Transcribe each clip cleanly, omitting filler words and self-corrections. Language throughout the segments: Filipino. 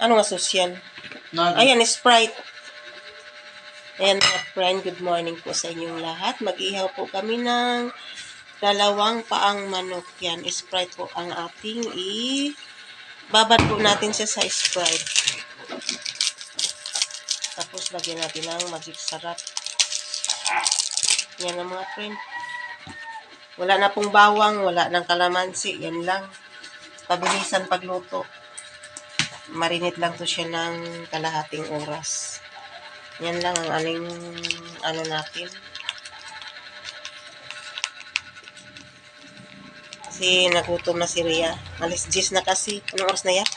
Ano nga sauce yan? Ayan, Sprite. Ayan mga friend, good morning po sa inyong lahat. Mag-ihaw po kami ng 2 paang manok. Yan, Sprite po ang ating babad po natin siya sa Sprite. Tapos lagyan natin ng magic sarap. Yan ang mga friend. Wala na pong bawang, wala nang kalamansi. Yan lang. Pabilisan pagluto. Marinate lang to siya ng kalahating oras. Yan lang ang aling natin. Kasi nagutom na si Rhea. Alas 10 na kasi. Anong oras na yan?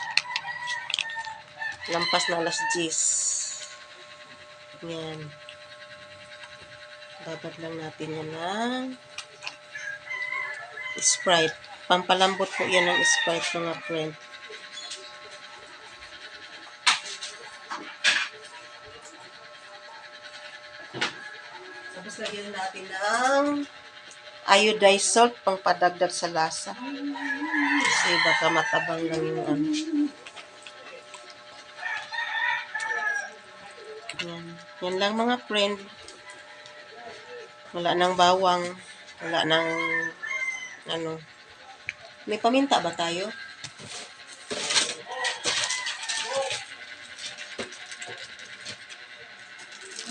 Lampas na alas 10. Yan. Babad lang natin yan ng Sprite. Pampalambot po yan ng Sprite mga friend. Tapos lagyan natin ng iodized salt pang padagdag sa lasa. Kasi baka matabang lang yung ano. Yan. Yan lang mga friend. Wala nang bawang. Wala nang ano. May paminta ba tayo?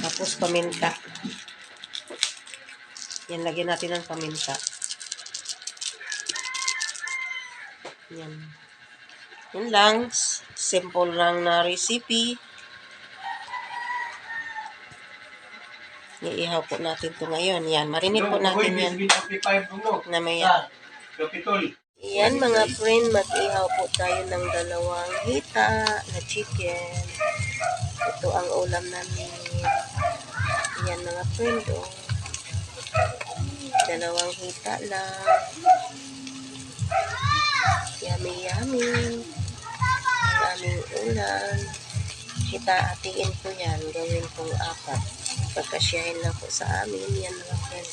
Tapos paminta. Yan, lagyan natin ng paminta. Yan. Yan lang. Simple lang na recipe. Iihaw po natin ito ngayon. Yan, marinate po natin yan. Namaya. Yan mga friend, mag-ihaw po tayo ng 2 hita na chicken. Ito ang ulam namin. Yan mga friend, 2 hita lang. Yummy, yummy. Ang aming ulam. Hita-hatiin po yan. Gawin pong 4. Pagkasyahin lang po sa amin. Yan mga friend.